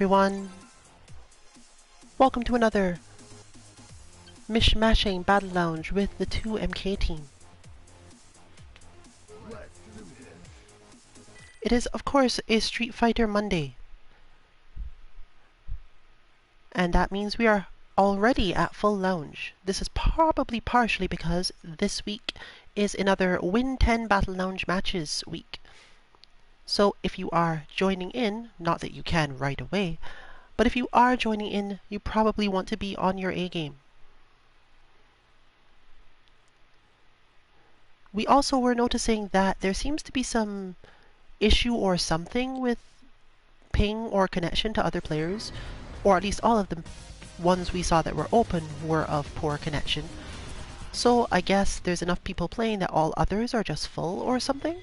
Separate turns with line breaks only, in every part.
Everyone, welcome to another Mish-Mashing Battle Lounge with the 2MK team. It is, of course, a Street Fighter Monday. And that means we are already at full lounge. This is probably partially because this week is another Win 10 Battle Lounge matches week. So if you are joining in, not that you can right away, but if you are joining in, you probably want to be on your A game. We also were noticing that there seems to be some issue or something with ping or connection to other players, or at least all of the ones we saw that were open were of poor connection. So I guess there's enough people playing that all others are just full or something?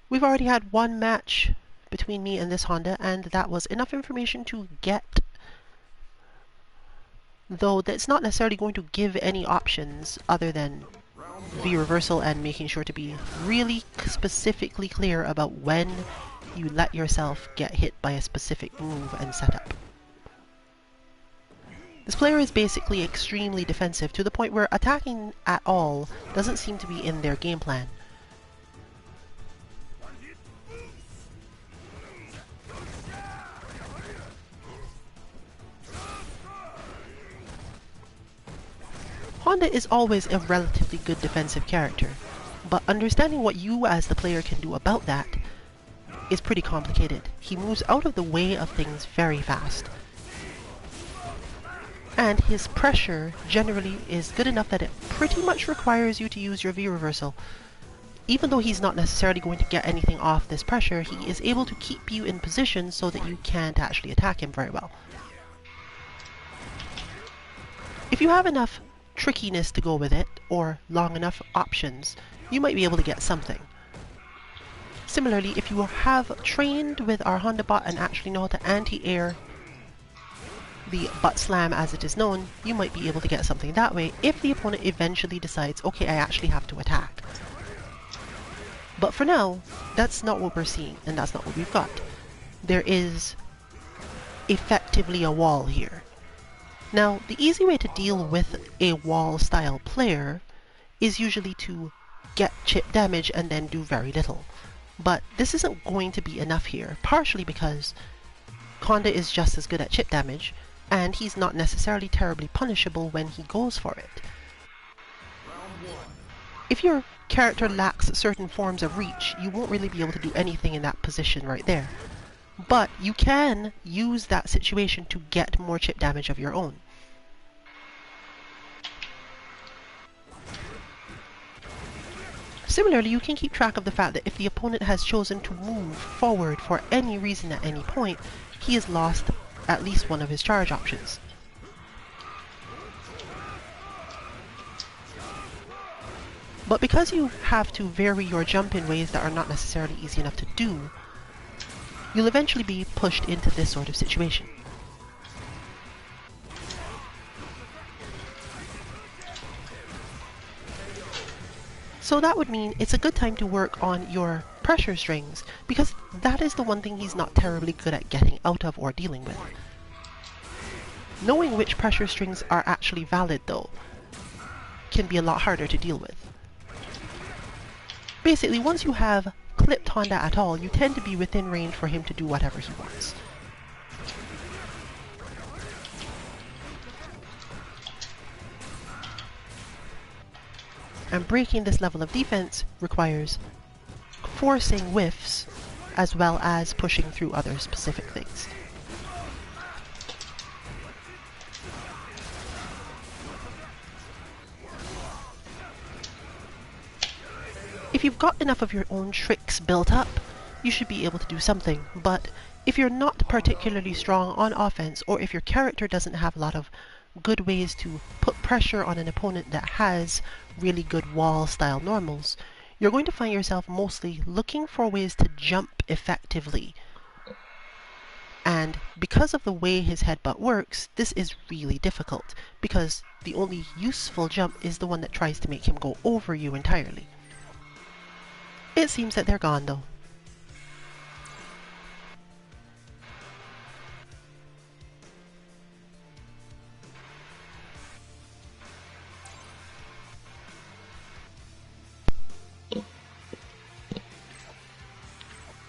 We've already had one match between me and this Honda, and that was enough information to get, though that's not necessarily going to give any options other than V reversal and making sure to be really specifically clear about when you let yourself get hit by a specific move and setup. This player is basically extremely defensive to the point where attacking at all doesn't seem to be in their game plan. Honda is always a relatively good defensive character, but understanding what you as the player can do about that is pretty complicated. He moves out of the way of things very fast. And his pressure generally is good enough that it pretty much requires you to use your V reversal. Even though he's not necessarily going to get anything off this pressure, he is able to keep you in position so that you can't actually attack him very well. If you have enough trickiness to go with it, or long enough options, you might be able to get something. Similarly, if you have trained with our Honda bot and actually know how to anti-air the butt slam as it is known, you might be able to get something that way if the opponent eventually decides, okay, I actually have to attack. But for now, that's not what we're seeing, and that's not what we've got. There is effectively a wall here. Now, the easy way to deal with a wall-style player is usually to get chip damage and then do very little. But this isn't going to be enough here, partially because Honda is just as good at chip damage, and he's not necessarily terribly punishable when he goes for it. If your character lacks certain forms of reach, you won't really be able to do anything in that position right there. But you can use that situation to get more chip damage of your own. Similarly, you can keep track of the fact that if the opponent has chosen to move forward for any reason at any point, he has lost at least one of his charge options. But because you have to vary your jump in ways that are not necessarily easy enough to do, you'll eventually be pushed into this sort of situation. So that would mean it's a good time to work on your pressure strings, because that is the one thing he's not terribly good at getting out of or dealing with. Knowing which pressure strings are actually valid, though, can be a lot harder to deal with. Basically, once you have clipped Honda at all, you tend to be within range for him to do whatever he wants. And breaking this level of defense requires forcing whiffs as well as pushing through other specific things. If you've got enough of your own tricks built up, you should be able to do something, but if you're not particularly strong on offense, or if your character doesn't have a lot of good ways to put pressure on an opponent that has really good wall-style normals, you're going to find yourself mostly looking for ways to jump effectively. And because of the way his headbutt works, this is really difficult, because the only useful jump is the one that tries to make him go over you entirely. It seems that they're gone, though.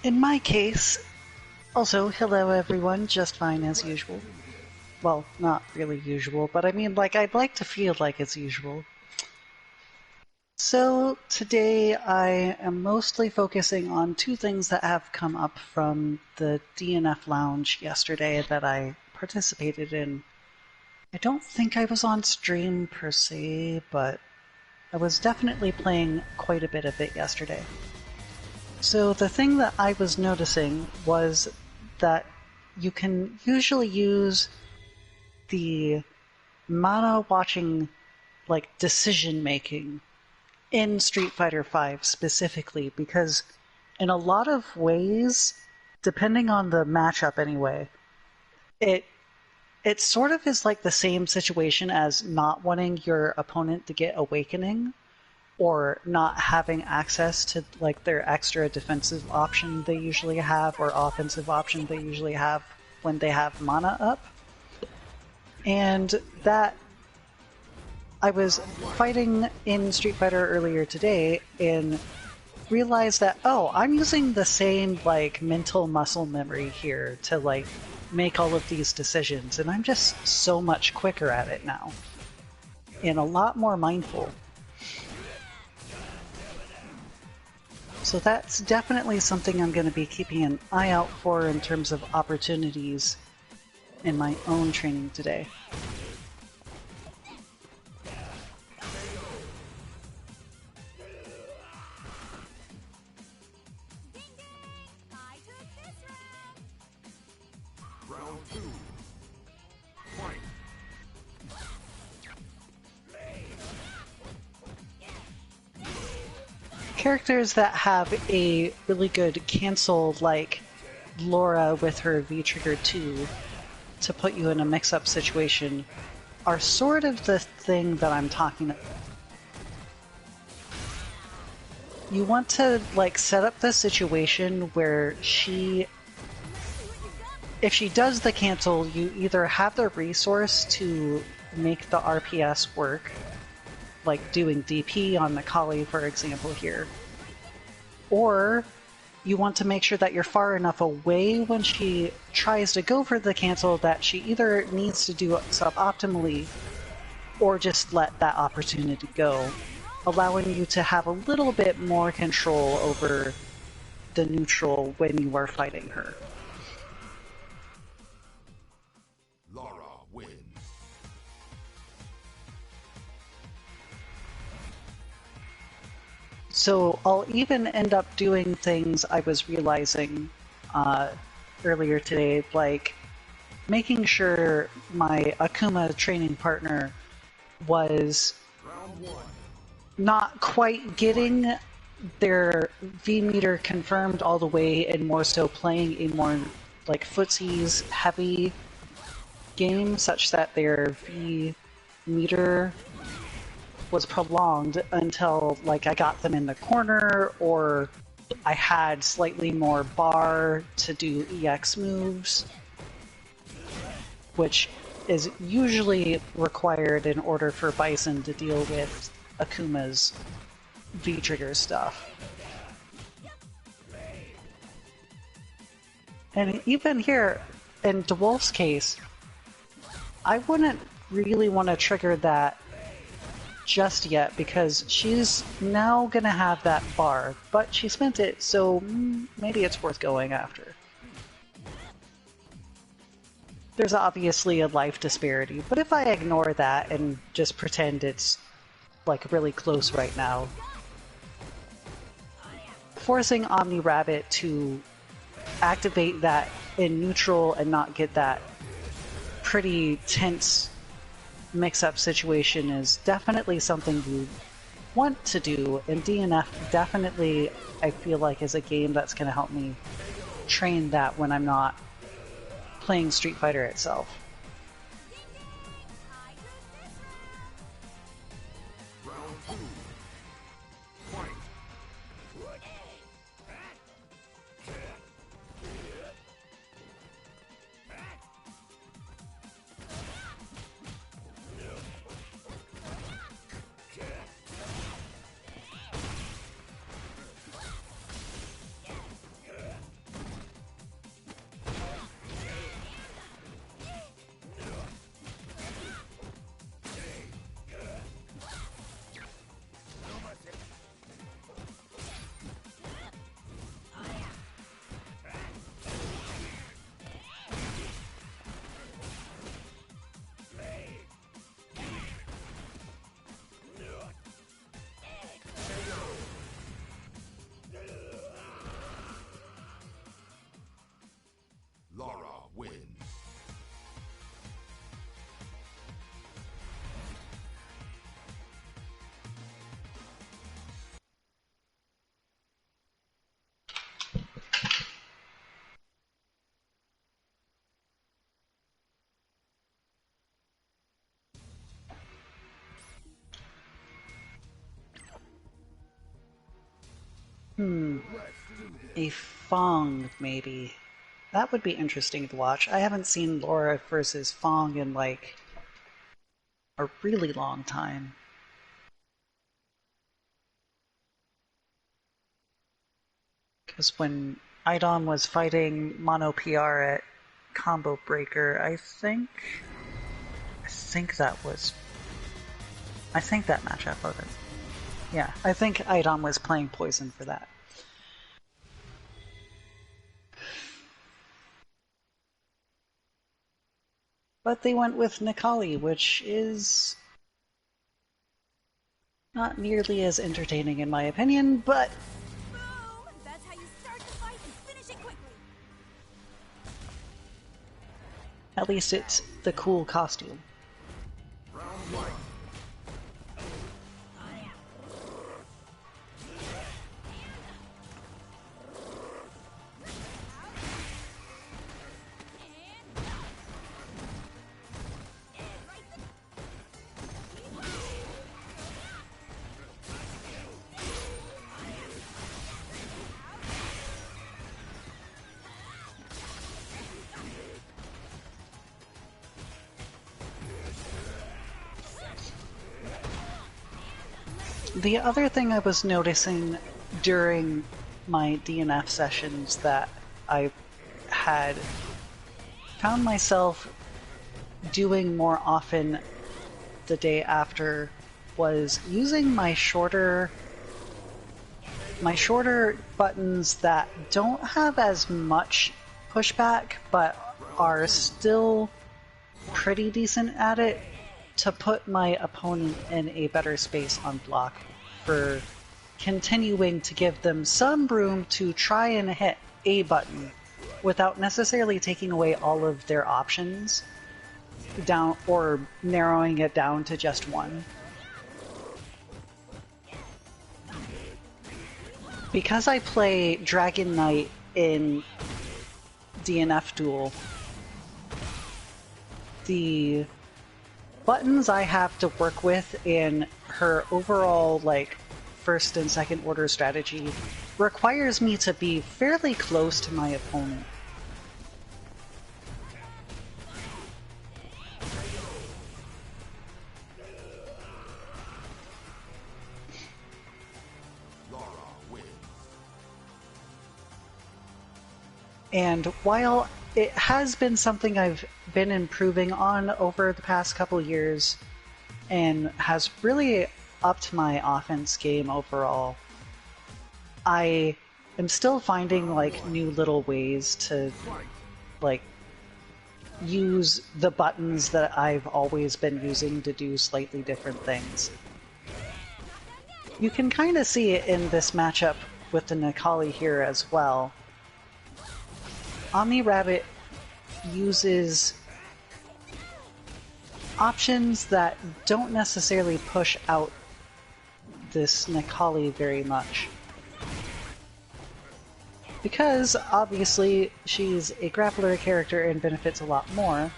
In my case, also, hello everyone, just fine as usual. Well, not really usual, but I mean, like, I'd like to feel like it's usual. So, today I am mostly focusing on two things that have come up from the DNF Lounge yesterday that I participated in. I don't think I was on stream per se, but I was definitely playing quite a bit of it yesterday. So the thing that I was noticing was that you can usually use the mana watching, like, decision making in Street Fighter V specifically, because in a lot of ways, depending on the matchup anyway, it sort of is like the same situation as not wanting your opponent to get awakening, or not having access to like their extra defensive option they usually have, or offensive option they usually have when they have mana up. And that, I was fighting in Street Fighter earlier today and realized that, oh, I'm using the same like mental muscle memory here to like make all of these decisions, and I'm just so much quicker at it now and a lot more mindful. So that's definitely something I'm going to be keeping an eye out for in terms of opportunities in my own training today.
Round 2. Fight.
Characters that have a really good cancel, like Laura with her V-Trigger 2, to put you in a mix-up situation, are sort of the thing that I'm talking about. You want to like set up the situation where if she does the cancel, you either have the resource to make the RPS work, like doing DP on Necalli, for example, here. Or you want to make sure that you're far enough away when she tries to go for the cancel that she either needs to do it suboptimally or just let that opportunity go, allowing you to have a little bit more control over the neutral when you are fighting her. So I'll even end up doing things I was realizing earlier today, like making sure my Akuma training partner was not quite getting their V meter confirmed all the way, and more so playing a more like footsies heavy game such that their V meter was prolonged until like I got them in the corner, or I had slightly more bar to do EX moves, which is usually required in order for Bison to deal with Akuma's V-trigger stuff. And even here, in DWuulfe's case, I wouldn't really want to trigger that just yet, because she's now gonna have that bar, but she spent it, so maybe it's worth going after. There's obviously a life disparity, but if I ignore that and just pretend it's like really close right now, forcing OmniRabbit to activate that in neutral and not get that pretty tense mix-up situation is definitely something you want to do, and DNF definitely, I feel like, is a game that's going to help me train that when I'm not playing Street Fighter itself. A Fong, maybe. That would be interesting to watch. I haven't seen Laura versus Fong in, like, a really long time. Because when Idom was fighting Mono PR at Combo Breaker, I think that matchup of it. Yeah, I think Idom was playing Poison for that. But they went with Necalli, which is not nearly as entertaining in my opinion, but
Boom! That's how you start the fight and finish it quickly.
at least it's the cool costume.
Round one.
The other thing I was noticing during my DNF sessions that I had found myself doing more often the day after was using my shorter buttons that don't have as much pushback but are still pretty decent at it to put my opponent in a better space on block for continuing to give them some room to try and hit a button without necessarily taking away all of their options down or narrowing it down to just one. Because I play Dragon Knight in DNF Duel, the buttons I have to work with in her overall, like, first and second order strategy requires me to be fairly close to my opponent. And while it has been something I've been improving on over the past couple years and has really upped my offense game overall, I am still finding like new little ways to like use the buttons that I've always been using to do slightly different things. You can kind of see it in this matchup with the Necalli here as well. OmniRabbit uses options that don't necessarily push out this Necalli very much. Because, obviously, she's a grappler character and benefits a lot more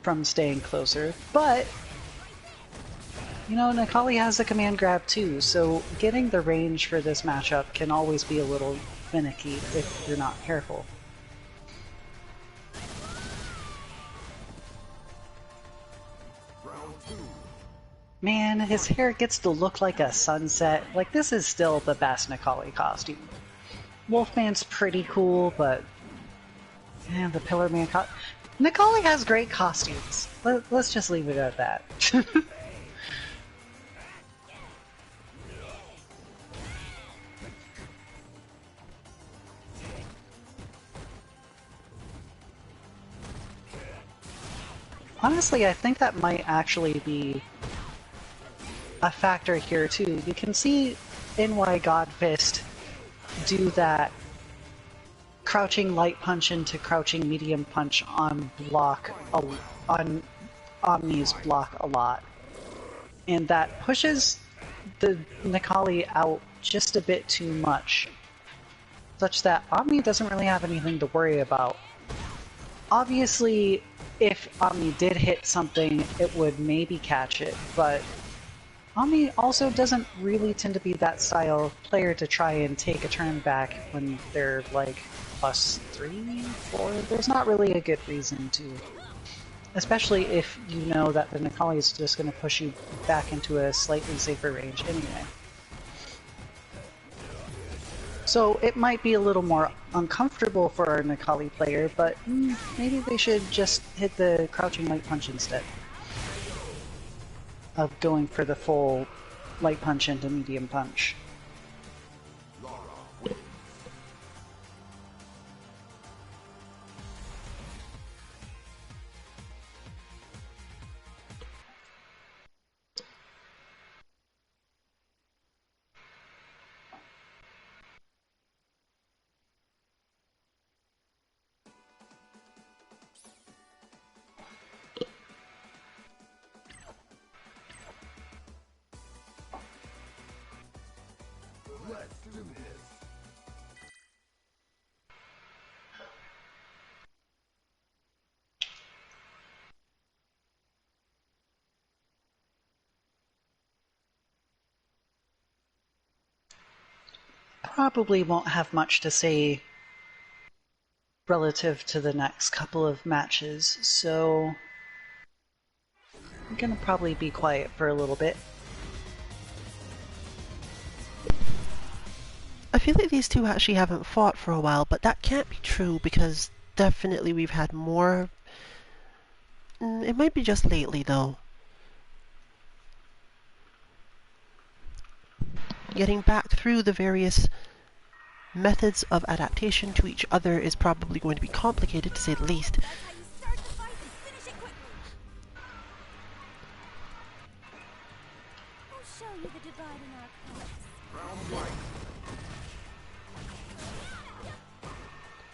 from staying closer, but you know, Necalli has a command grab too, so getting the range for this matchup can always be a little finicky if you're not careful.
Round two.
Man, his hair gets to look like a sunset. Like, this is still the best Necalli costume. Wolfman's pretty cool, but man, the Pillar Man Necalli has great costumes. Let's just leave it at that. Honestly, I think that might actually be a factor here too. You can see NY Godfist do that crouching light punch into crouching medium punch on on Omni's block a lot. And that pushes the Necalli out just a bit too much, such that Omni doesn't really have anything to worry about. Obviously, if Omni did hit something, it would maybe catch it, but Omni also doesn't really tend to be that style player to try and take a turn back when they're like +3, 4. There's not really a good reason to. Especially if you know that the Necalli is just going to push you back into a slightly safer range anyway. So it might be a little more uncomfortable for a Necalli player, but maybe they should just hit the crouching light punch instead of going for the full light punch into medium punch.
Let's do this.
Probably won't have much to say relative to the next couple of matches, so I'm gonna probably be quiet for a little bit.
I feel like these two actually haven't fought for a while, but that can't be true because definitely we've had more. It might be just lately though. Getting back through the various methods of adaptation to each other is probably going to be complicated, to say the least.
That's how you start the fight and finish it quickly. I'll show you the divide in our colors.
Round 1.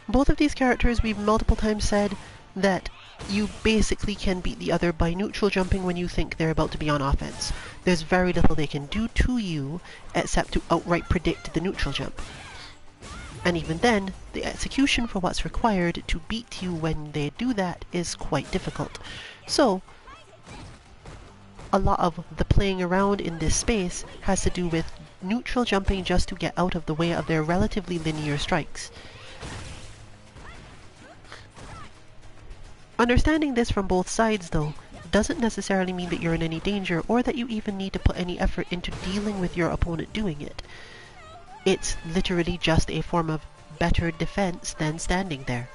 Both of these characters, we've multiple times said that you basically can beat the other by neutral jumping when you think they're about to be on offense. There's very little they can do to you except to outright predict the neutral jump. And even then, the execution for what's required to beat you when they do that is quite difficult. So, a lot of the playing around in this space has to do with neutral jumping just to get out of the way of their relatively linear strikes. Understanding this from both sides, though, doesn't necessarily mean that you're in any danger or that you even need to put any effort into dealing with your opponent doing it. It's literally just a form of better defense than standing there.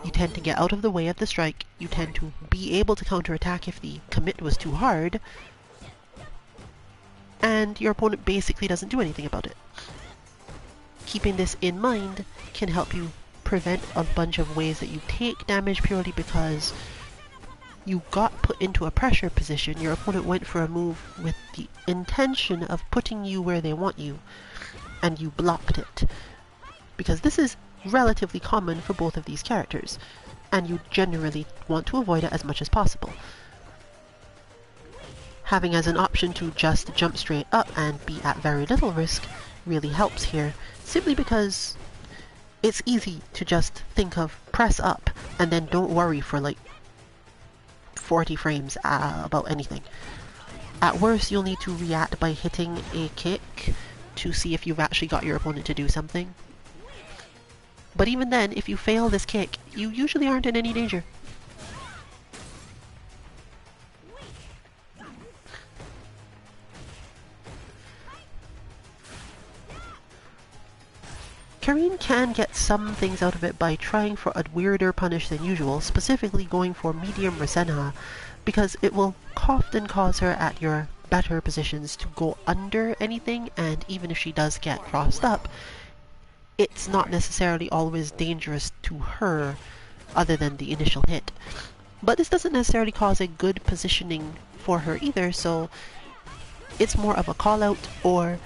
You tend to get out of the way of the strike, you tend to be able to counterattack if the commit was too hard, and your opponent basically doesn't do anything about it. Keeping this in mind can help you prevent a bunch of ways that you take damage purely because you got put into a pressure position. Your opponent went for a move with the intention of putting you where they want you, and you blocked it. Because this is relatively common for both of these characters, and you generally want to avoid it as much as possible. Having as an option to just jump straight up and be at very little risk really helps here, simply because it's easy to just think of press up and then don't worry for like 40 frames about anything. At worst, you'll need to react by hitting a kick to see if you've actually got your opponent to do something. But even then, if you fail this kick, you usually aren't in any danger. Karin can get some things out of it by trying for a weirder punish than usual, specifically going for medium Rasenha, because it will often cause her at your better positions to go under anything, and even if she does get crossed up, it's not necessarily always dangerous to her other than the initial hit. But this doesn't necessarily cause a good positioning for her either, so it's more of a call out or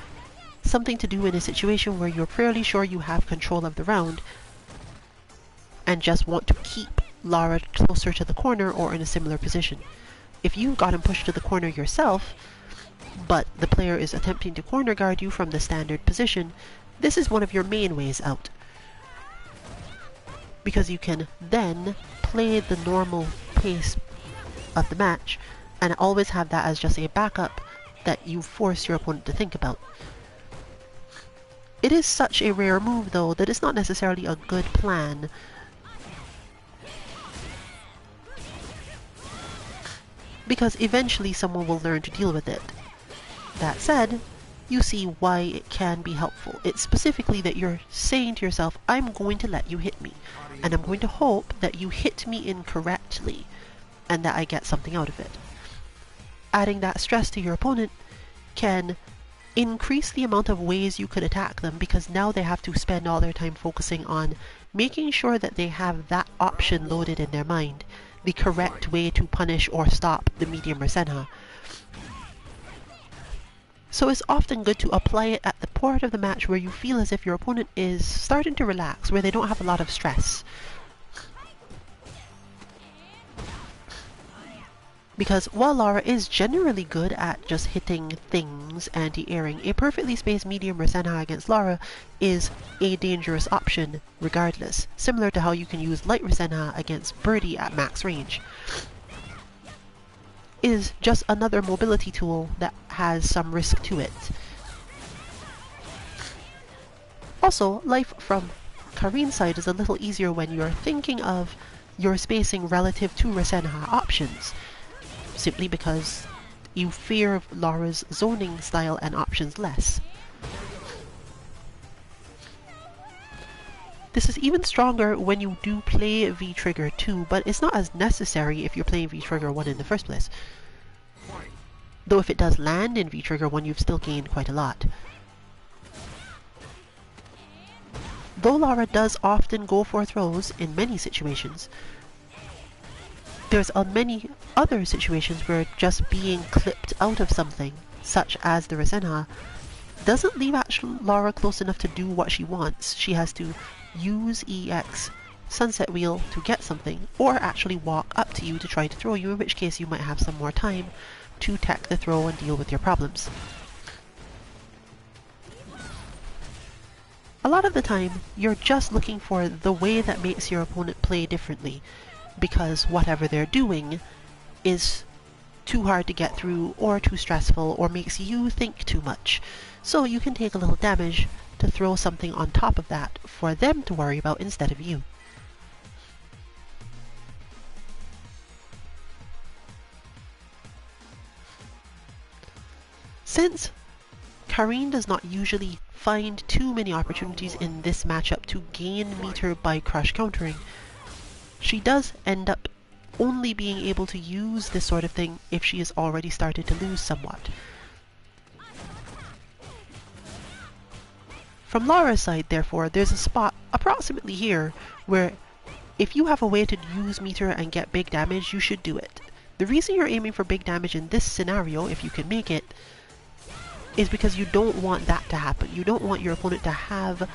something to do in a situation where you're fairly sure you have control of the round and just want to keep Lara closer to the corner or in a similar position. If you've gotten pushed to the corner yourself, but the player is attempting to corner guard you from the standard position, this is one of your main ways out. Because you can then play the normal pace of the match and always have that as just a backup that you force your opponent to think about. It is such a rare move though that it's not necessarily a good plan. Because eventually someone will learn to deal with it. That said, you see why it can be helpful. It's specifically that you're saying to yourself, I'm going to let you hit me, and I'm going to hope that you hit me incorrectly, and that I get something out of it. Adding that stress to your opponent can increase the amount of ways you could attack them, because now they have to spend all their time focusing on making sure that they have that option loaded in their mind, the correct way to punish or stop the medium Rasenha. So it's often good to apply it at the part of the match where you feel as if your opponent is starting to relax, where they don't have a lot of stress. Because while Lara is generally good at just hitting things anti-airing, a perfectly spaced medium Rasenha against Lara is a dangerous option regardless, similar to how you can use light Rasenha against Birdie at max range. It is just another mobility tool that has some risk to it. Also, life from Karin's side is a little easier when you're thinking of your spacing relative to Rasenha options, simply because you fear Lara's zoning style and options less. This is even stronger when you do play V-Trigger 2, but it's not as necessary if you're playing V-Trigger 1 in the first place. Though if it does land in V-Trigger 1, you've still gained quite a lot. Though Lara does often go for throws in many situations, there's many other situations where just being clipped out of something, such as the Rasenha, doesn't leave Lara close enough to do what she wants. She has to use EX Sunset Wheel to get something, or actually walk up to you to try to throw you, in which case you might have some more time to tech the throw and deal with your problems. A lot of the time, you're just looking for the way that makes your opponent play differently, because whatever they're doing is too hard to get through, or too stressful, or makes you think too much. So you can take a little damage to throw something on top of that for them to worry about instead of you. Since Karin does not usually find too many opportunities in this matchup to gain meter by crush countering, she does end up only being able to use this sort of thing if she has already started to lose somewhat. From Lara's side, therefore, there's a spot approximately here where if you have a way to use meter and get big damage, you should do it. The reason you're aiming for big damage in this scenario, if you can make it, is because you don't want that to happen. You don't want your opponent to have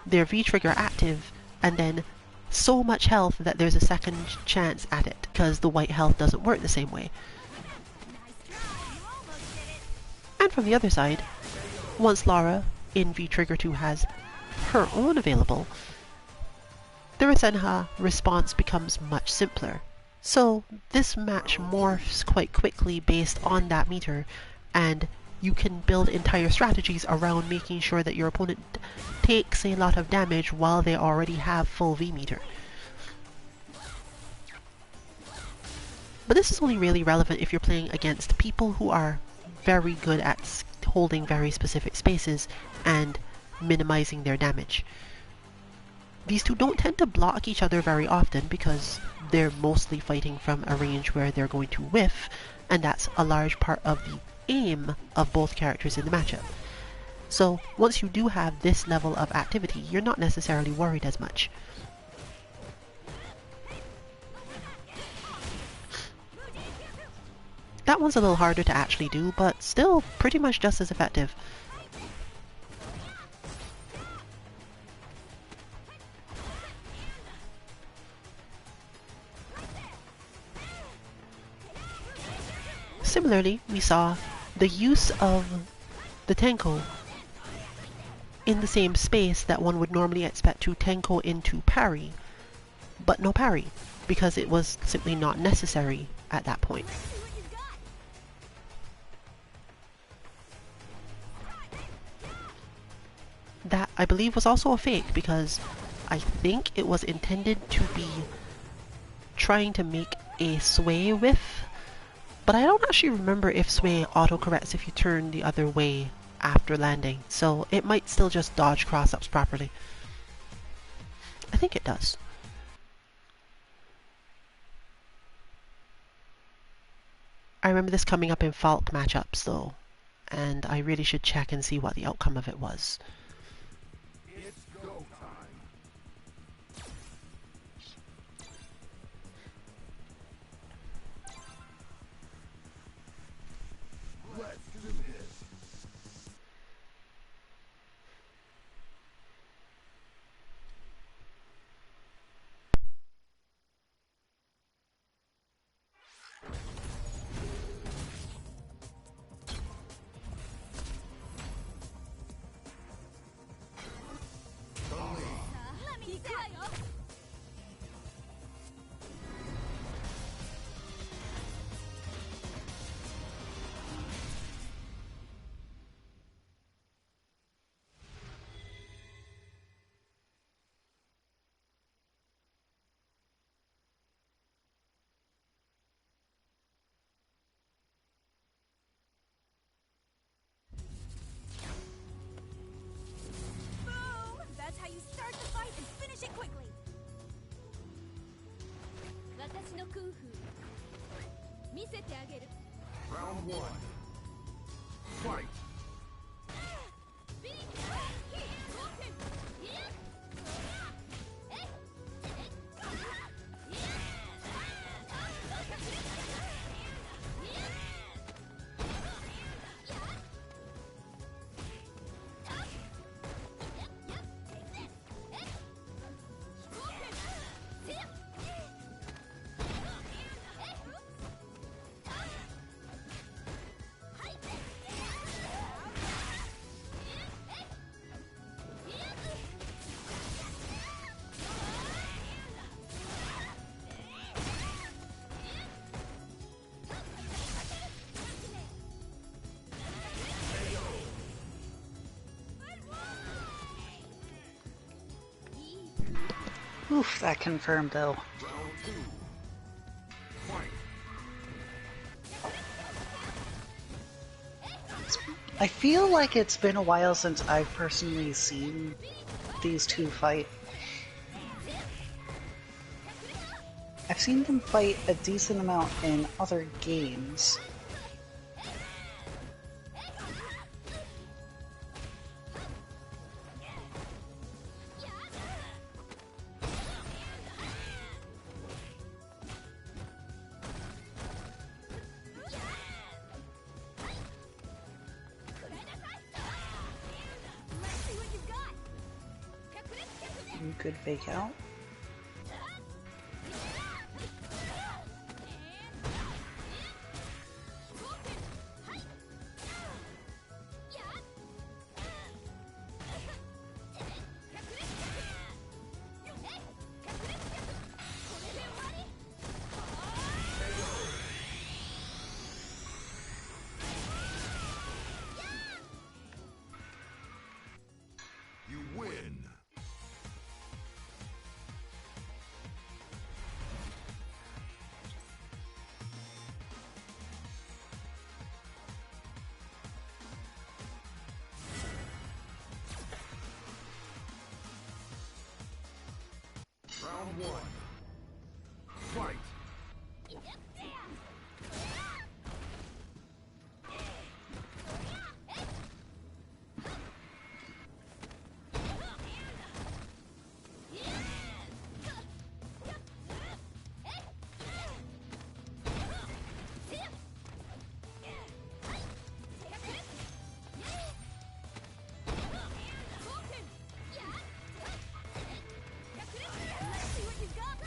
their V-trigger active and then so much health that there's a second chance at it, because the white health doesn't work the same way. And from the other side, once Lara in V-Trigger 2 has her own available, the Rasenha response becomes much simpler. So this match morphs quite quickly based on that meter, and you can build entire strategies around making sure that your opponent takes a lot of damage while they already have full V meter. But this is only really relevant if you're playing against people who are very good at holding very specific spaces and minimizing their damage. These two don't tend to block each other very often because they're mostly fighting from a range where they're going to whiff, and that's a large part of the aim of both characters in the matchup. So once you do have this level of activity, you're not necessarily worried as much. That one's a little harder to actually do, but still pretty much just as effective. Similarly, we saw the use of the Tenko in the same space that one would normally expect to Tenko into parry, but no parry, because it was simply not necessary at that point.
See what you got.
That, I believe, was also a fake, because I think it was intended to be trying to make a sway whiff, but I don't actually remember if sway autocorrects if you turn the other way after landing, so it might still just dodge cross-ups properly. I think it does. I remember this coming up in Falk matchups though, and I really should check and see what the outcome of it was.
It's go time. Let's do this.
Let me tell you. Boom! That's how you start the fight and finish it quickly. 私の空風見せてあげる
Round one. Fight.
Oof, that confirmed though.
Round two. Fight.
I feel like it's been a while since I've personally seen these two fight. I've seen them fight a decent amount in other games.
Let's see what you got.
Good fake out.
You win. Round one. Fight.
Let's see what you got.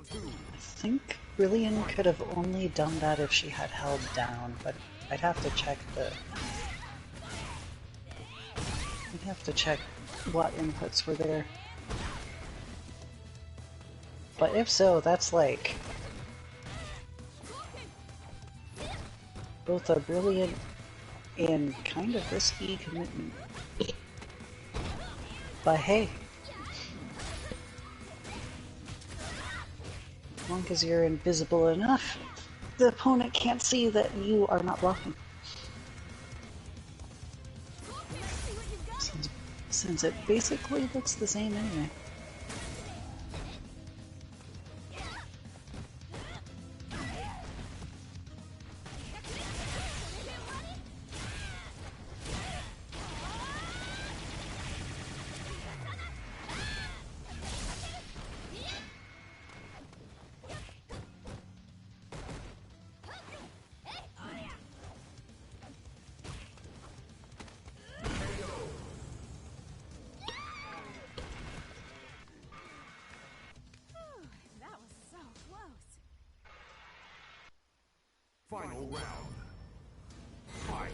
two.
I think Rillian could have only done that if she had held down, but I'd have to check what inputs were there. But if so, that's like both a brilliant and kind of risky commitment. But hey, as long as you're invisible enough, the opponent can't see that you are not blocking. Since it basically looks the same anyway.
That was so close.
Final round. Fight.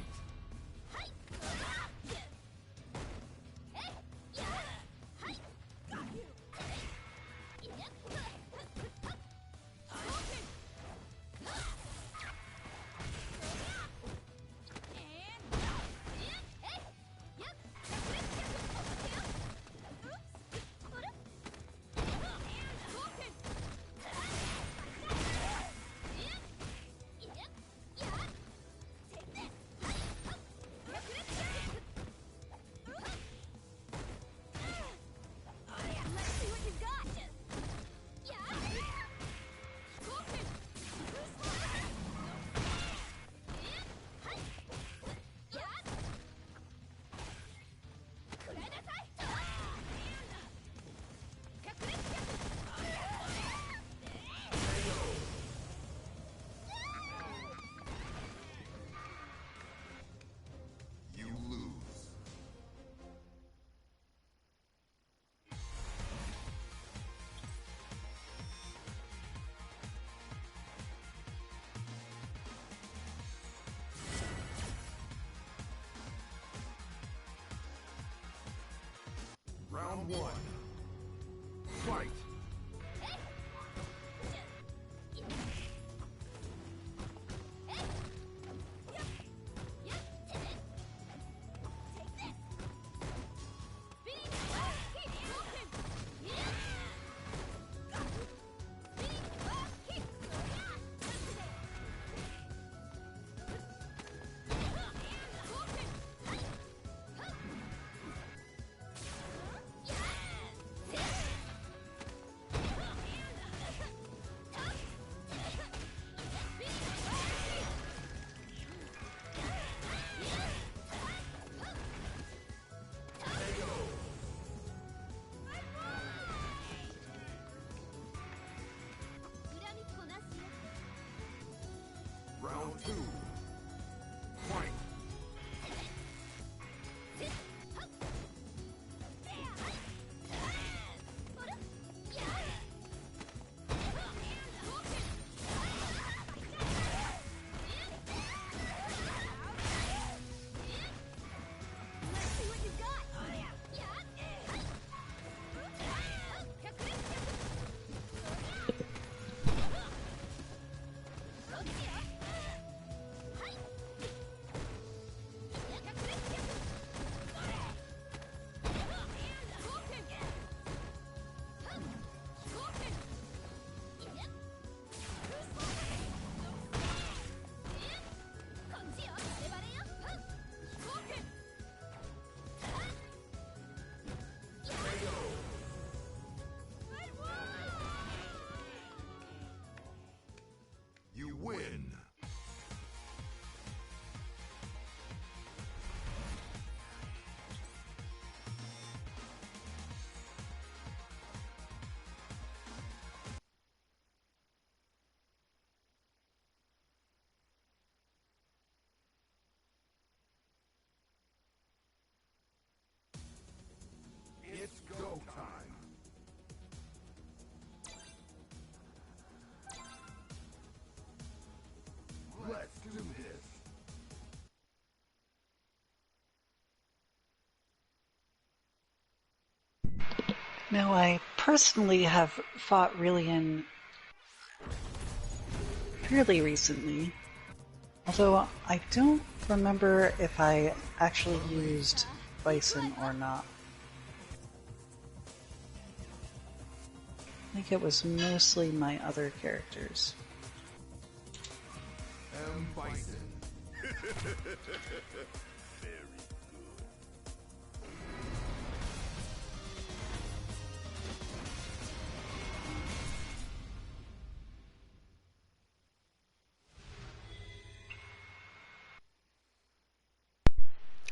You lose. Round one. Fight.
Now, I personally have fought Rillian fairly recently, although I don't remember if I actually used Bison or not. I think it was mostly my other characters.
Bison.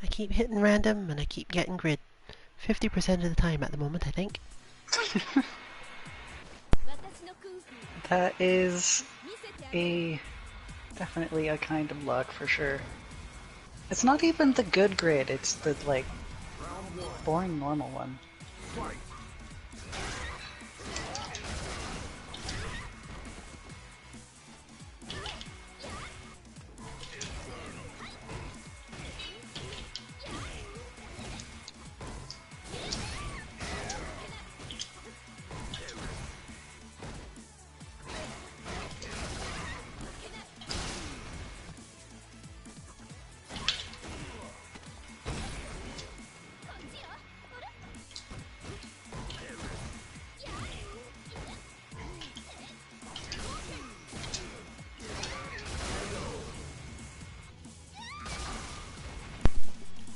I keep hitting random and I keep getting grid. 50% of the time at the moment, I think.
That is definitely a kind of luck for sure. It's not even the good grid, it's the like boring normal one.
Fight.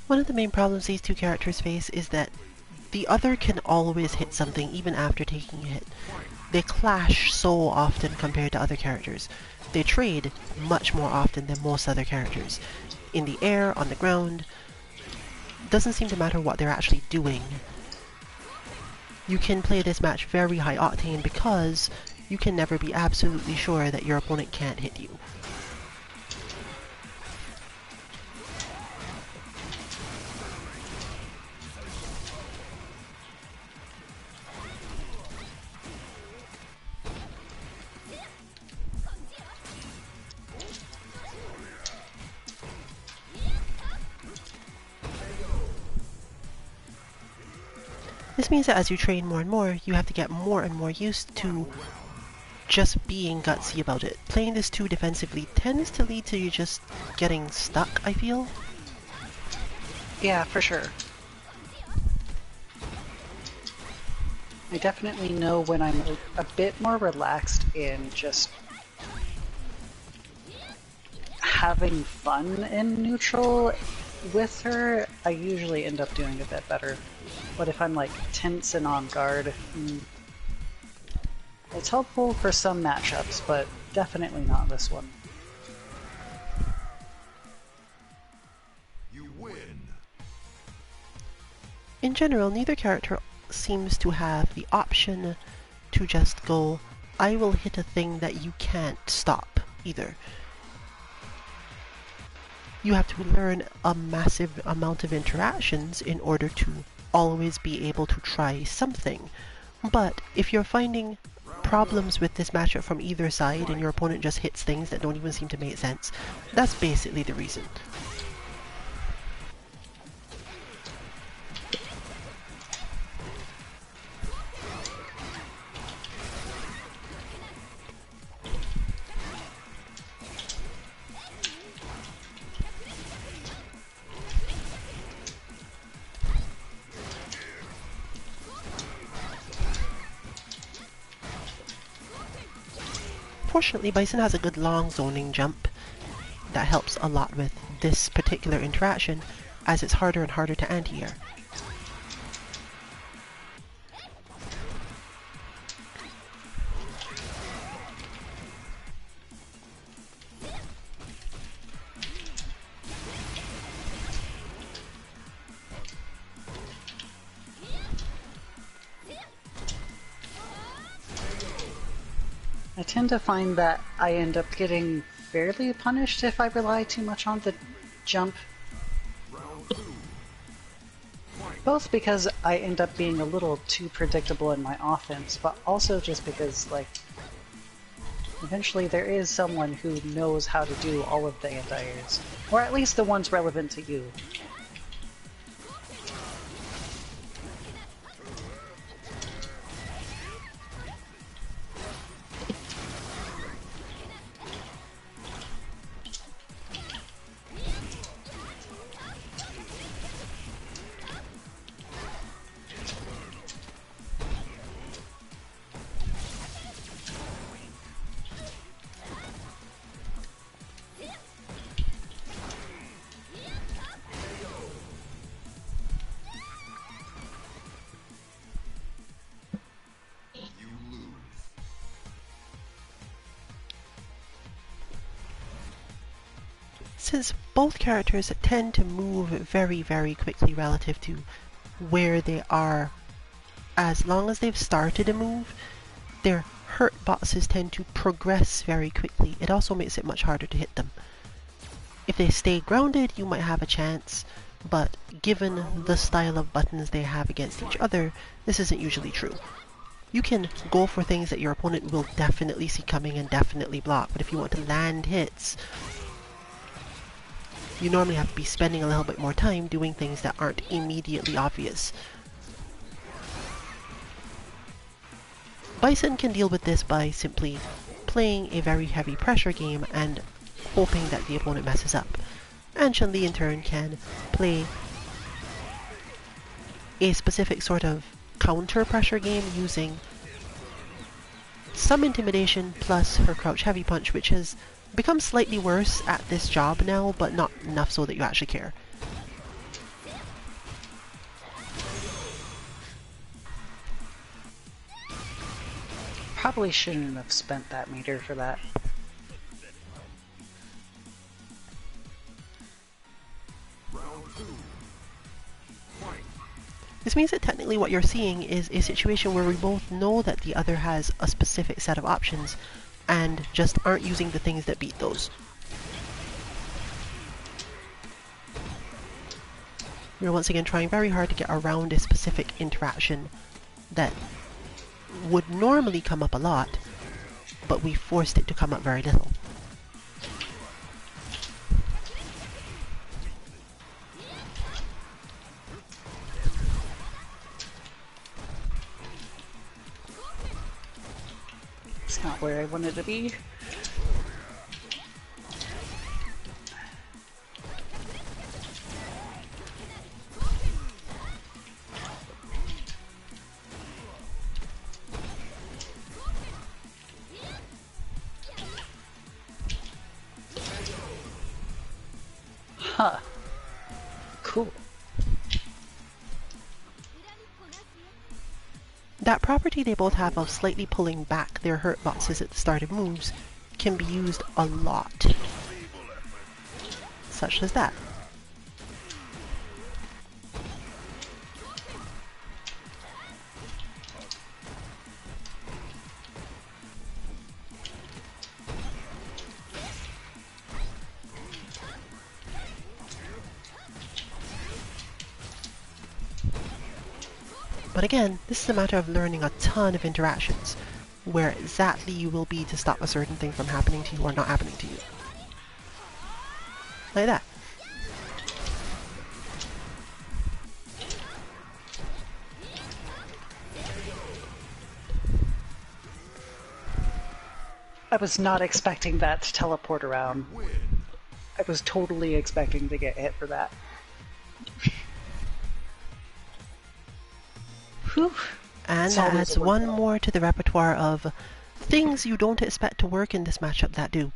One of the main problems these two characters face is that the other can always hit something even after taking a hit. They clash so often compared to other characters. They trade much more often than most other characters. In the air, on the ground, doesn't seem to matter what they're actually doing. You can play this match very high octane because you can never be absolutely sure that your opponent can't hit you. This means that as you train more and more, you have to get more and more used to just being gutsy about it. Playing this too defensively tends to lead to you just getting stuck, I feel.
Yeah, for sure. I definitely know when I'm a bit more relaxed in just having fun in neutral with her, I usually end up doing a bit better. But if I'm like tense and on guard, it's helpful for some matchups, but definitely not this one.
You win.
In general, neither character seems to have the option to just go, I will hit a thing that you can't stop, either. You have to learn a massive amount of interactions in order to always be able to try something. But if you're finding problems with this matchup from either side and your opponent just hits things that don't even seem to make sense, that's basically the reason. Fortunately, Bison has a good long zoning jump that helps a lot with this particular interaction, as it's harder and harder to anti-air.
I tend to find that I end up getting fairly punished if I rely too much on the jump. Both because I end up being a little too predictable in my offense, but also just because, like, eventually there is someone who knows how to do all of the anti-airs. Or at least the ones relevant to you.
Since both characters tend to move very, very quickly relative to where they are, as long as they've started a move, their hurt boxes tend to progress very quickly. It also makes it much harder to hit them. If they stay grounded, you might have a chance, but given the style of buttons they have against each other, this isn't usually true. You can go for things that your opponent will definitely see coming and definitely block, but if you want to land hits, you normally have to be spending a little bit more time doing things that aren't immediately obvious. Bison can deal with this by simply playing a very heavy pressure game and hoping that the opponent messes up. And Chun-Li in turn can play a specific sort of counter pressure game using some intimidation plus her crouch heavy punch, which has become slightly worse at this job now, but not enough so that you actually care.
Probably shouldn't have spent that meter for that.
This means that technically what you're seeing is a situation where we both know that the other has a specific set of options and just aren't using the things that beat those. We're once again trying very hard to get around a specific interaction that would normally come up a lot, but we forced it to come up very little.
It's not where I wanted to be. Huh. Cool.
That property they both have of slightly pulling back their hurt boxes at the start of moves can be used a lot. Such as that. But again, this is a matter of learning a ton of interactions, where exactly you will be to stop a certain thing from happening to you or not happening to you. Like that.
I was not expecting that to teleport around. I was totally expecting to get hit for that. Whew.
And that adds one more to the repertoire of things you don't expect to work in this matchup that do.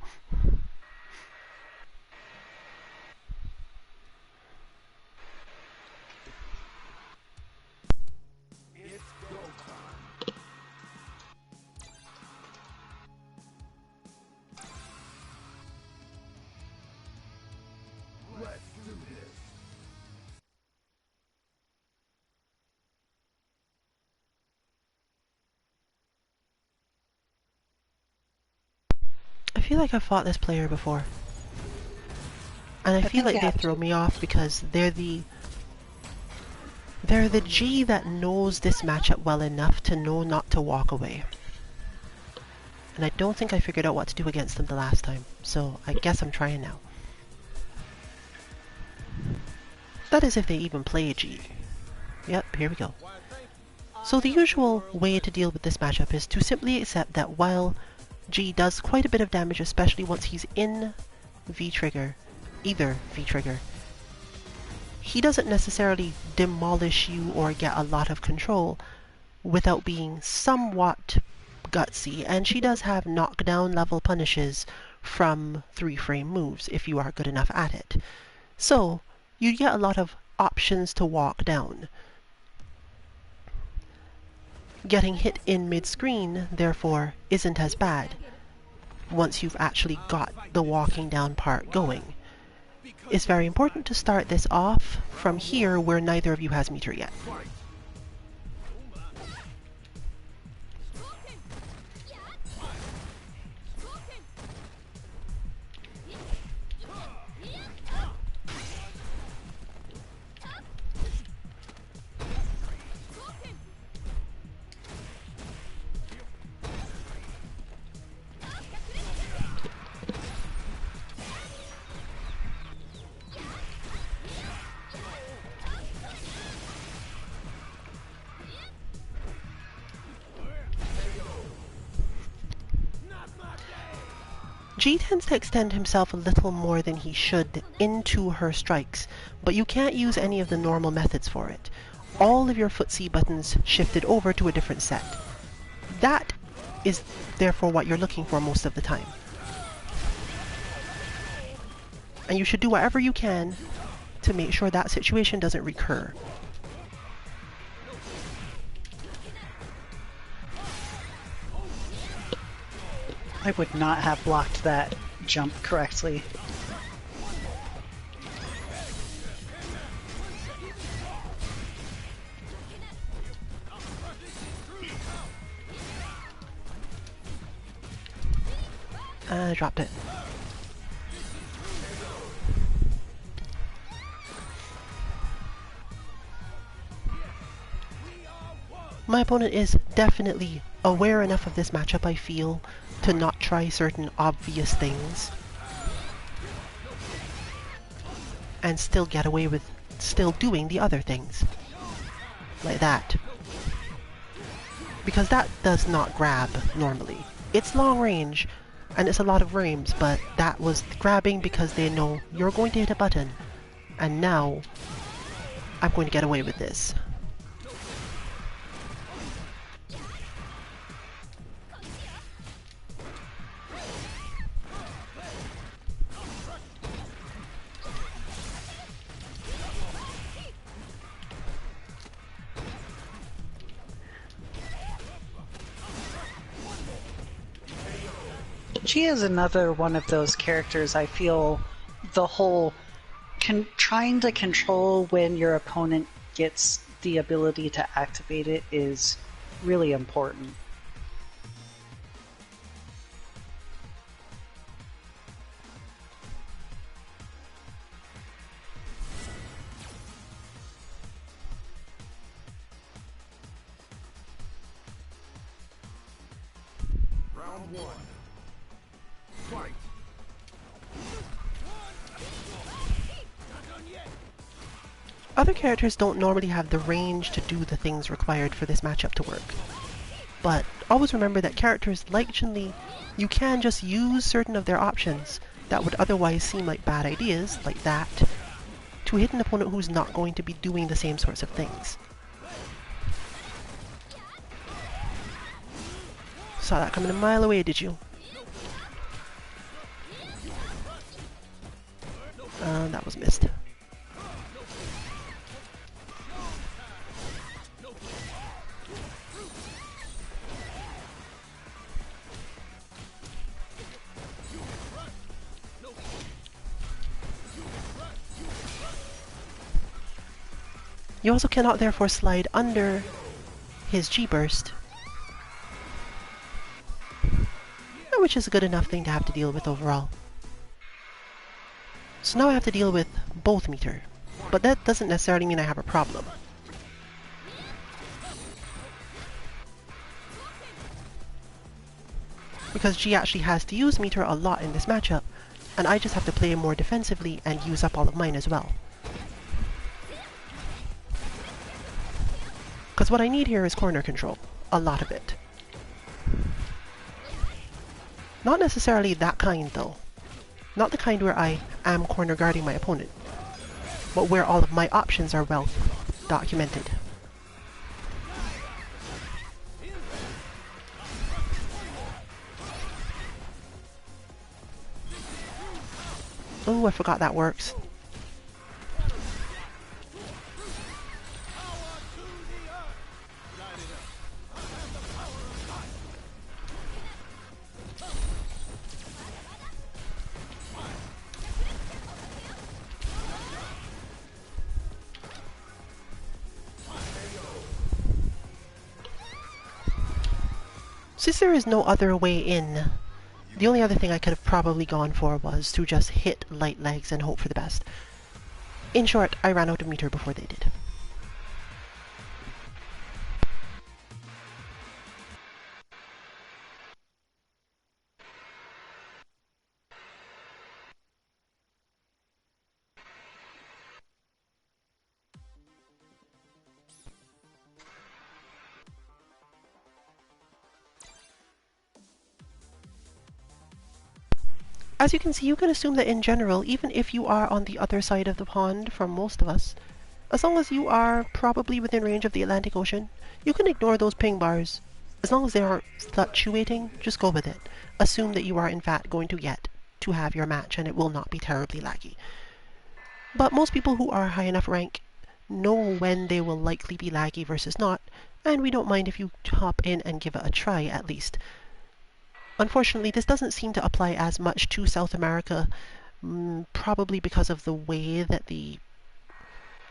I feel like I've fought this player before. And I feel like they throw me off because they're the G that knows this matchup well enough to know not to walk away. And I don't think I figured out what to do against them the last time, so I guess I'm trying now. That is if they even play a G. Yep, here we go. So the usual way to deal with this matchup is to simply accept that while G does quite a bit of damage, especially once he's in V-trigger, either V-trigger, he doesn't necessarily demolish you or get a lot of control without being somewhat gutsy, and she does have knockdown level punishes from 3-frame moves if you are good enough at it. So you get a lot of options to walk down. Getting hit in mid-screen, therefore, isn't as bad once you've actually got the walking down part going. it's very important to start this off from here where neither of you has meter yet. G tends to extend himself a little more than he should into her strikes, but you can't use any of the normal methods for it. All of your footsie buttons shifted over to a different set. That is therefore what you're looking for most of the time. And you should do whatever you can to make sure that situation doesn't recur.
I would not have blocked that jump correctly.
I dropped it. My opponent is definitely aware enough of this matchup, I feel, to not try certain obvious things and still get away with still doing the other things. Like that. Because that does not grab normally. It's long range and it's a lot of frames, but that was grabbing because they know you're going to hit a button and now I'm going to get away with this.
She is another one of those characters I feel the whole trying to control when your opponent gets the ability to activate it is really important.
Round one. Fight.
Other characters don't normally have the range to do the things required for this matchup to work. But always remember that characters like Chun-Li, you can just use certain of their options that would otherwise seem like bad ideas, like that, to hit an opponent who's not going to be doing the same sorts of things. Saw that coming a mile away, did you? That was missed. You also cannot therefore slide under his G-burst, which is a good enough thing to have to deal with overall. So now I have to deal with both meter, but that doesn't necessarily mean I have a problem. Because G actually has to use meter a lot in this matchup, and I just have to play more defensively and use up all of mine as well. Because what I need here is corner control. A lot of it. Not necessarily that kind though. Not the kind where I am corner guarding my opponent, but where all of my options are well documented. Oh, I forgot that works. Since there is no other way in, the only other thing I could have probably gone for was to just hit light legs and hope for the best. In short, I ran out of meter before they did. As you can see, you can assume that in general, even if you are on the other side of the pond from most of us, as long as you are probably within range of the Atlantic Ocean, you can ignore those ping bars. As long as they aren't fluctuating, just go with it. Assume that you are in fact going to get to have your match and it will not be terribly laggy. But most people who are high enough rank know when they will likely be laggy versus not, and we don't mind if you hop in and give it a try at least. Unfortunately, this doesn't seem to apply as much to South America, probably because of the way that the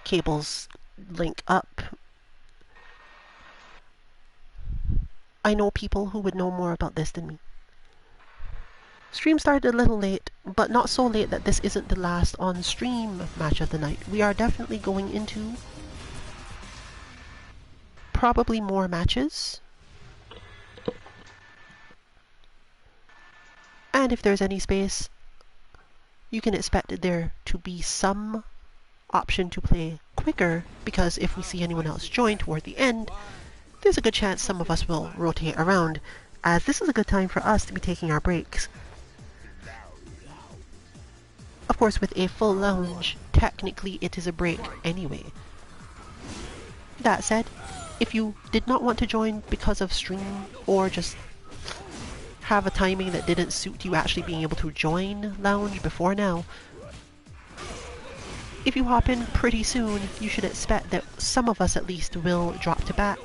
cables link up. I know people who would know more about this than me. Stream started a little late, but not so late that this isn't the last on-stream match of the night. We are definitely going into probably more matches. And if there's any space, you can expect there to be some option to play quicker, because if we see anyone else join toward the end, there's a good chance some of us will rotate around, as this is a good time for us to be taking our breaks. Of course, with a full lounge, technically it is a break anyway. That said, if you did not want to join because of stream, or just have a timing that didn't suit you actually being able to join lounge before now, if you hop in pretty soon, you should expect that some of us at least will drop to back,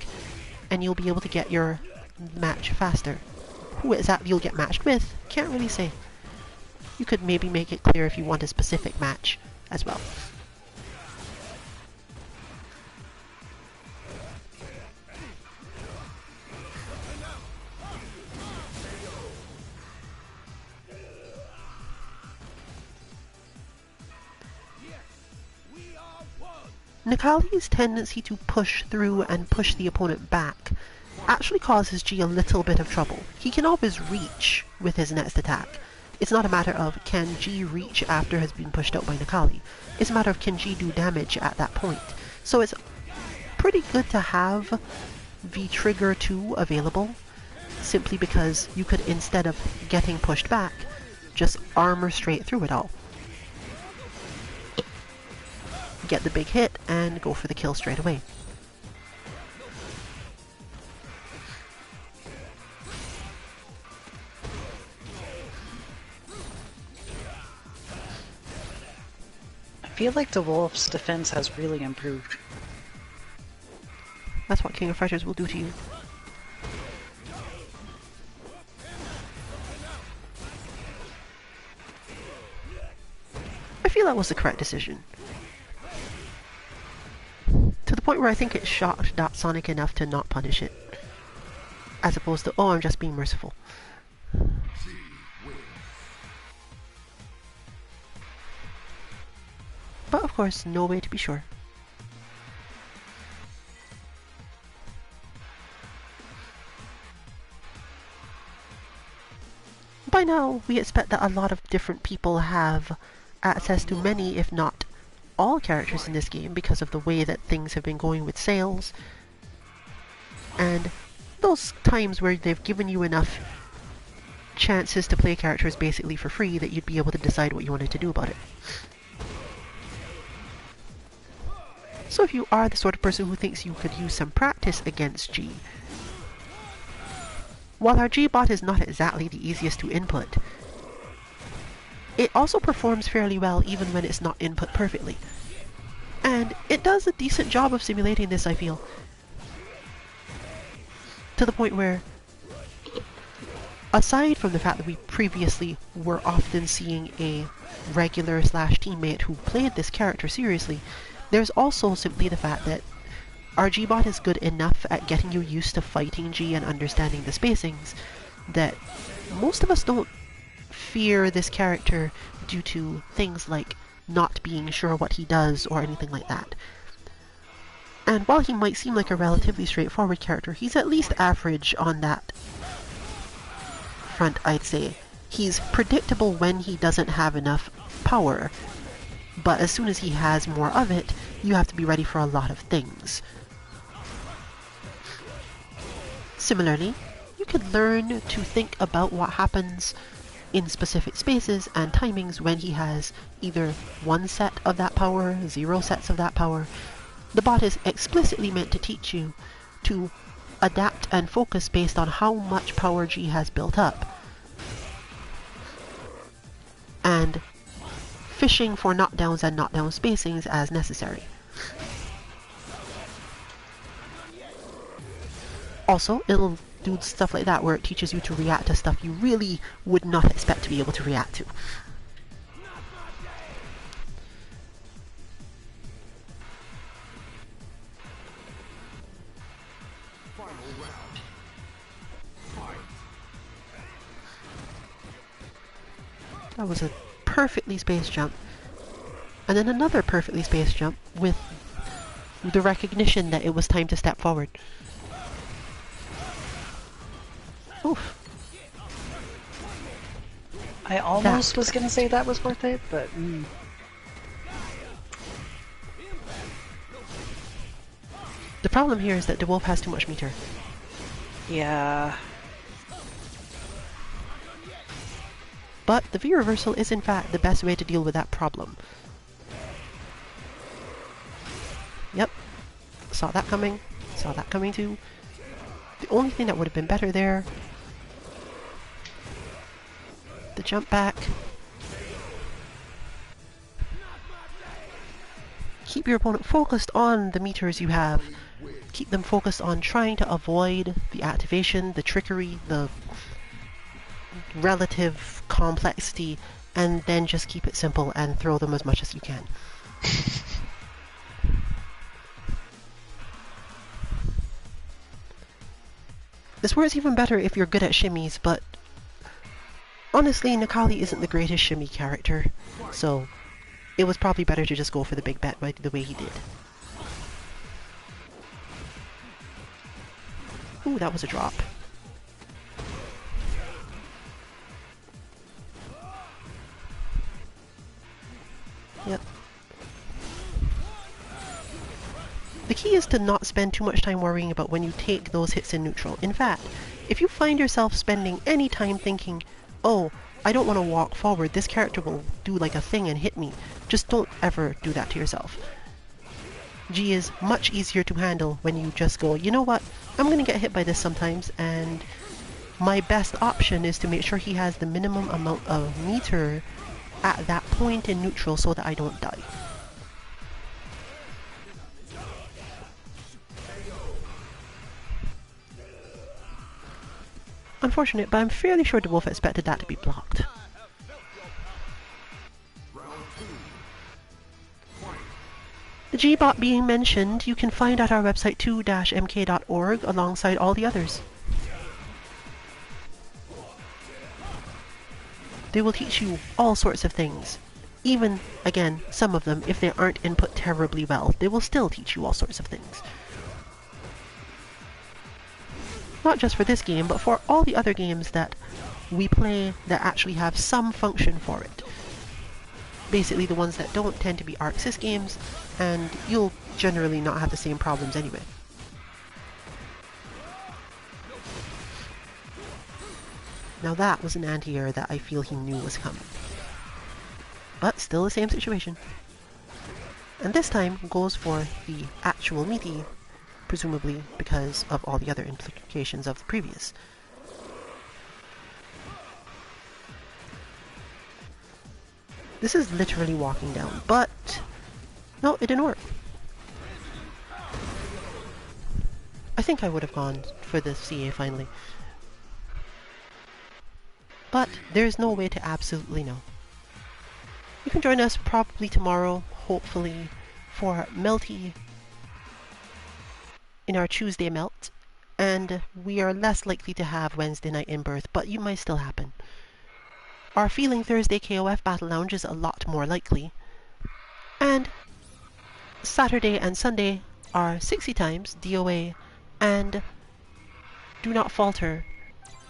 and you'll be able to get your match faster. Who exactly you'll get matched with, can't really say. You could maybe make it clear if you want a specific match as well. Necalli's tendency to push through and push the opponent back actually causes G a little bit of trouble. He can always reach with his next attack. It's not a matter of can G reach after has been pushed out by Necalli. It's a matter of can G do damage at that point. So it's pretty good to have the trigger 2 available, simply because you could, instead of getting pushed back, just armor straight through it all. Get the big hit and go for the kill straight away.
I feel like DWuulfe's defense has really improved.
That's what King of Fighters will do to you. I feel that was the correct decision. To the point where I think it shocked DotSonic enough to not punish it. As opposed to, oh, I'm just being merciful. But of course, no way to be sure. By now, we expect that a lot of different people have access to many, if not all, characters in this game because of the way that things have been going with sales. And those times where they've given you enough chances to play characters basically for free that you'd be able to decide what you wanted to do about it. So if you are the sort of person who thinks you could use some practice against G, while our G-bot is not exactly the easiest to input, it also performs fairly well even when it's not input perfectly. And it does a decent job of simulating this, I feel. To the point where, aside from the fact that we previously were often seeing a regular / teammate who played this character seriously, there's also simply the fact that our G-bot is good enough at getting you used to fighting G and understanding the spacings that most of us don't fear this character due to things like not being sure what he does or anything like that. And while he might seem like a relatively straightforward character, he's at least average on that front, I'd say. He's predictable when he doesn't have enough power, but as soon as he has more of it, you have to be ready for a lot of things. Similarly, you could learn to think about what happens in specific spaces and timings when he has either one set of that power, 0 sets of that power. The bot is explicitly meant to teach you to adapt and focus based on how much power G has built up, and fishing for knockdowns and knockdown spacings as necessary. Also, it'll do stuff like that where it teaches you to react to stuff you really would not expect to be able to react to. That was a perfectly spaced jump. And then another perfectly spaced jump with the recognition that it was time to step forward. Oof.
I almost was going to say that was worth it, but...
The problem here is that DWuulfe has too much meter.
Yeah.
But the V-reversal is in fact the best way to deal with that problem. Yep. Saw that coming. Saw that coming too. The only thing that would have been better there... the jump back. Keep your opponent focused on the meters you have. Keep them focused on trying to avoid the activation, the trickery, the relative complexity, and then just keep it simple and throw them as much as you can. This works even better if you're good at shimmies, but honestly, Necalli isn't the greatest shimmy character, so it was probably better to just go for the big bet by the way he did. Ooh, that was a drop. Yep. The key is to not spend too much time worrying about when you take those hits in neutral. In fact, if you find yourself spending any time thinking, oh, I don't want to walk forward, this character will do like a thing and hit me, just don't ever do that to yourself. G is much easier to handle when you just go, you know what, I'm going to get hit by this sometimes, and my best option is to make sure he has the minimum amount of meter at that point in neutral so that I don't die. Unfortunate, but I'm fairly sure DWuulfe expected that to be blocked. The G-bot being mentioned, you can find at our website 2-mk.org alongside all the others. They will teach you all sorts of things. Even, again, some of them, if they aren't input terribly well, they will still teach you all sorts of things. Not just for this game, but for all the other games that we play that actually have some function for it. Basically the ones that don't tend to be ArcSys games, and you'll generally not have the same problems anyway. Now that was an anti-air that I feel he knew was coming. But still the same situation. And this time goes for the actual meaty, presumably because of all the other implications of the previous. This is literally walking down, but no, it didn't work. I think I would have gone for the CA finally. But there's no way to absolutely know. You can join us probably tomorrow, hopefully, for Melty in our Tuesday melt, and we are less likely to have Wednesday night in birth, but you might still happen. Our Feeling Thursday KOF Battle Lounge is a lot more likely, and Saturday and Sunday are 60 times DOA and Do Not Falter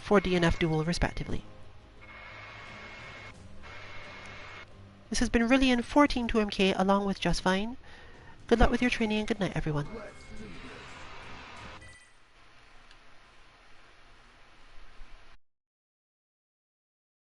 for DNF Duel respectively. This has been Rillian 14 2MK along with JustVine. Good luck with your training and good night everyone.